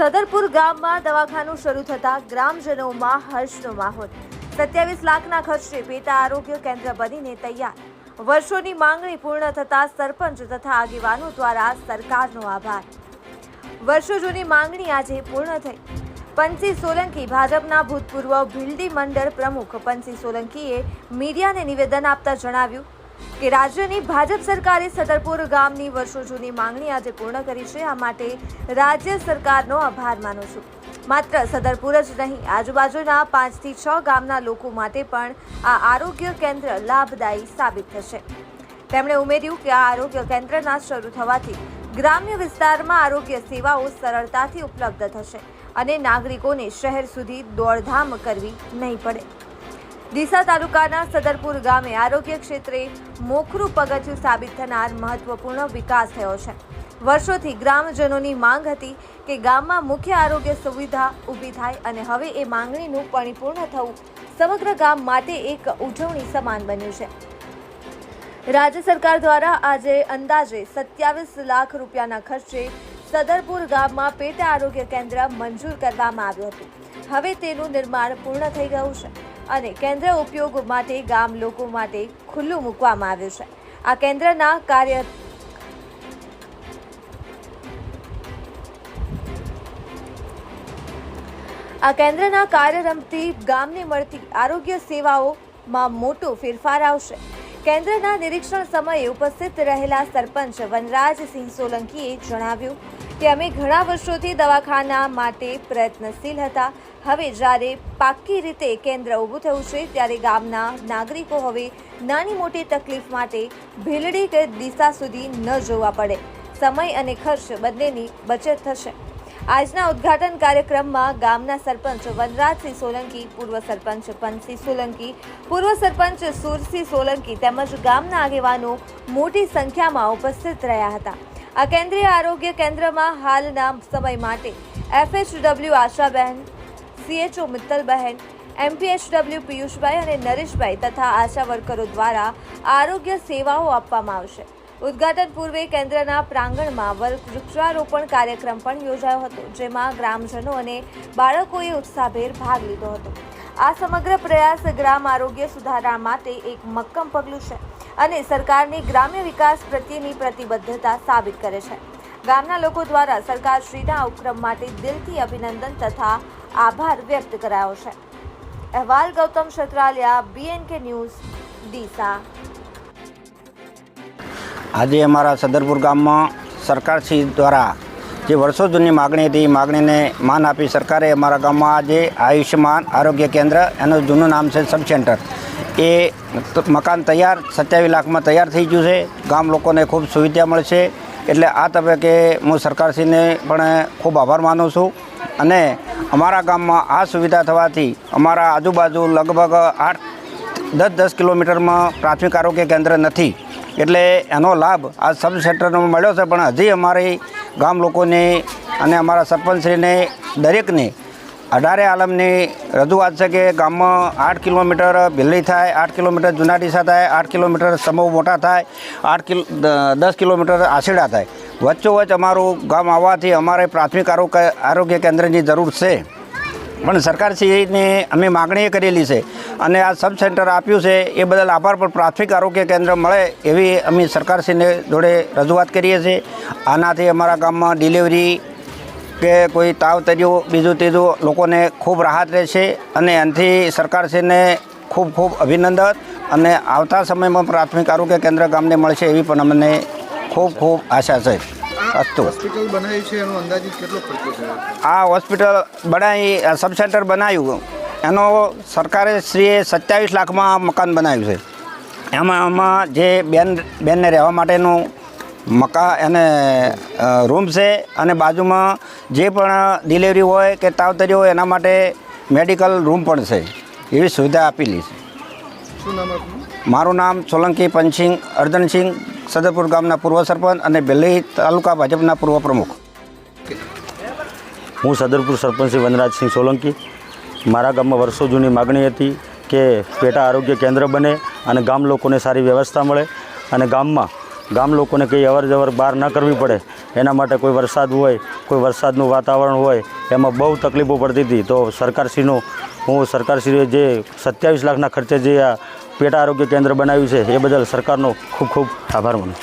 સદરપુર ગામમાં દવાખાનું શરૂ થતાં ગ્રામજનોમાં હર્ષનો માહોલ। 27 લાખના ખર્ચે પેટા આરોગ્ય કેન્દ્ર બનીને તૈયાર। વર્ષોની માંગણી પૂર્ણ થતાં સરપંચ તથા આગેવાનો દ્વારા સરકારનો આભાર। વર્ષો જૂની માંગણી આજે પૂર્ણ થઈ। પંસી સોલંકી ભાજપના ભૂતપૂર્વ ભીલડી મંડળ પ્રમુખ પંસી સોલંકીએ મીડિયાને નિવેદન આપતા જણાવ્યું કે રાજ્યની ભાજપ સરકારે સદરપુર ગામની વર્ષો જૂની માંગણી આજે પૂર્ણ કરી છે। આ માટે રાજ્ય સરકારનો આભાર માનું છું। માત્ર સદરપુર જ નહીં, આજુબાજુના 5 થી 6 ગામના લોકો માટે પણ આ આરોગ્ય કેન્દ્ર લાભદાયી સાબિત થશે। તેમણે ઉમેર્યું કે આ આરોગ્ય કેન્દ્રના શરૂ થવાથી ગ્રામ્ય વિસ્તારમાં આરોગ્ય સેવાઓ સરળતાથી ઉપલબ્ધ થશે અને નાગરિકોને શહેર સુધી દોડધામ કરવી નહીં પડે। ડીસા તાલુકાના સદરપુર ગામે આરોગ્ય ક્ષેત્રે મોખરું પગથિયું સાબિત થનાર મહત્વપૂર્ણ વિકાસ થયો છે। વર્ષોથી ગ્રામજનોની માંગ હતી કે ગામમાં મુખ્ય આરોગ્ય સુવિધા ઊભી થાય અને હવે એ માંગણીનું પરિપૂર્ણ થવું સમગ્ર ગામ માટે એક ઉજવણી સમાન બન્યું છે। રાજ્ય સરકાર દ્વારા આજે અંદાજે 27 લાખ રૂપિયાના ખર્ચે સદરપુર ગામમાં પેટા આરોગ્ય કેન્દ્ર મંજૂર કરવામાં આવ્યું હતું। હવે તેનું નિર્માણ પૂર્ણ થઈ ગયું છે અને કેન્દ્ર ઉપયોગ માટે ગામ લોકો માટે ખુલ્લું મૂકવામાં આવ્યું છે। આ કેન્દ્રના કાર્યારંભથી ગામને મળતી આરોગ્ય સેવાઓમાં મોટો ફેરફાર આવશે। કેન્દ્રના નિરીક્ષણ સમયે ઉપસ્થિત રહેલા સરપંચ વનરાજસિંહ સોલંકીએ જણાવ્યું કે અમે ઘણા વર્ષોથી દવાખાના માટે પ્રયત્નશીલ હતા। હવે જ્યારે પાક્કી રીતે કેન્દ્ર ઊભું થયું છે ત્યારે ગામના નાગરિકો હવે નાની મોટી તકલીફ માટે ભીલડી કે ડીસા સુધી ન જવા પડે। સમય અને ખર્ચ બંનેની બચત થશે। આજના ઉદ્ઘાટન કાર્યક્રમમાં ગામના સરપંચ વનરાજસિંહ સોલંકી, પૂર્વ સરપંચ પંસી સોલંકી, પૂર્વ સરપંચ સુરસિંહ સોલંકી તેમજ ગામના આગેવાનો મોટી સંખ્યામાં ઉપસ્થિત રહ્યા હતા। આ કેન્દ્રીય આરોગ્ય કેન્દ્રમાં હાલના સમય માટે FHW આશાબહેન, CHO મિત્તલબહેન, MPHW પિયુષભાઈ અને નરેશભાઈ તથા આશા વર્કરો દ્વારા આરોગ્ય સેવાઓ આપવામાં આવશે। ઉદ્ઘાટન પૂર્વે કેન્દ્રના પ્રાંગણમાં વૃક્ષારોપણ કાર્યક્રમ પણ યોજાયો હતો, જેમાં ગ્રામજનો અને બાળકોએ ઉત્સાહભેર ભાગ લીધો હતો। આ સમગ્ર પ્રયાસ ગ્રામ આરોગ્ય સુધારણા માટે એક મક્કમ પગલું છે અને સરકારની ગ્રામ્ય વિકાસ પ્રત્યેની પ્રતિબદ્ધતા સાબિત કરે છે। ગામના લોકો દ્વારા સરકારશ્રીના ઉપક્રમ માટે દિલથી અભિનંદન તથા આભાર વ્યક્ત કરાયો છે। અહેવાલ ગૌતમ ક્ષત્રાલિયા, BNK ન્યૂઝ, ડીસા। આજે અમારા સદરપુર ગામમાં સરકારશ્રી દ્વારા જે વર્ષો જૂની માગણી હતી, માગણીને માન આપી સરકારે અમારા ગામમાં આજે આયુષ્યમાન આરોગ્ય કેન્દ્ર, એનું જૂનું નામ છે સબ સેન્ટર, એ મકાન તૈયાર 27 લાખમાં તૈયાર થઈ ગયું છે। ગામ લોકોને ખૂબ સુવિધા મળશે, એટલે આ તબક્કે હું સરકારશ્રીને પણ ખૂબ આભાર માનું છું। અને અમારા ગામમાં આ સુવિધા થવાથી અમારા આજુબાજુ લગભગ 8-10 કિલોમીટરમાં પ્રાથમિક આરોગ્ય કેન્દ્ર નથી, એટલે એનો લાભ આ સબ સેન્ટરનો મળ્યો છે। પણ હજી અમારી ગામ લોકોને અને અમારા સરપંચશ્રીને દરેકને 18 આલમની રજૂઆત છે કે ગામમાં 8 કિલોમીટર ભીલડી થાય, 8 કિલોમીટર જૂના ડીસા થાય, 8 કિલોમીટર સમૂહ મોટા થાય, 10 કિલોમીટર આશેડા થાય। વચ્ચોવચ્ચ અમારું ગામ આવવાથી અમારે પ્રાથમિક આરોગ્ય કેન્દ્રની જરૂર છે, પણ સરકારશ્રીને અમે માગણી કરેલી છે અને આ સબ સેન્ટર આપ્યું છે એ બદલ આભાર। પણ પ્રાથમિક આરોગ્ય કેન્દ્ર મળે એવી અમે સરકારશ્રીને જોડે રજૂઆત કરીએ છીએ। આનાથી અમારા ગામમાં ડિલિવરી કે કોઈ તાવ તર્યું બીજું ત્રીજું લોકોને ખૂબ રાહત રહેશે અને એનાથી સરકારશ્રીને ખૂબ ખૂબ અભિનંદન। અને આવતા સમયમાં પ્રાથમિક આરોગ્ય કેન્દ્ર ગામને મળશે એવી પણ અમને ખૂબ ખૂબ આશા છે। હોસ્પિટલ બનાવી છે, એનો અંદાજિત કેટલો ખર્ચો થયો? આ હોસ્પિટલ બનાવી, સબ સેન્ટર બનાવ્યું એનો સરકારે શ્રીએ 27 લાખમાં મકાન બનાવ્યું છે। એમાં જે બેનને રહેવા માટેનું મકાન અને રૂમ છે અને બાજુમાં જે પણ ડિલિવરી હોય કે તાવતરી હોય એના માટે મેડિકલ રૂમ પણ છે, એવી સુવિધા આપેલી છે। શું નામ આપનું? મારું નામ સોલંકી પંસિંગ અર્જનસિંહ, સદરપુર ગામના પૂર્વ સરપંચ અને ભીલડી તાલુકા ભાજપના પૂર્વ પ્રમુખ। હું સદરપુર સરપંચ વનરાજસિંહ સોલંકી। મારા ગામમાં વર્ષો જૂની માગણી હતી કે પેટા આરોગ્ય કેન્દ્ર બને અને ગામ લોકોને સારી વ્યવસ્થા મળે અને ગામમાં ગામ લોકોને કંઈ અવર જવર બહાર ન કરવી પડે એના માટે કોઈ વરસાદ હોય, કોઈ વરસાદનું વાતાવરણ હોય એમાં બહુ તકલીફો પડતી હતી. તો સરકારશ્રીએ જે 27 લાખના ખર્ચે જે આ પેટા આરોગ્ય કેન્દ્ર બનાવ્યું છે એ બદલ સરકારનો ખૂબ ખૂબ આભાર માનું.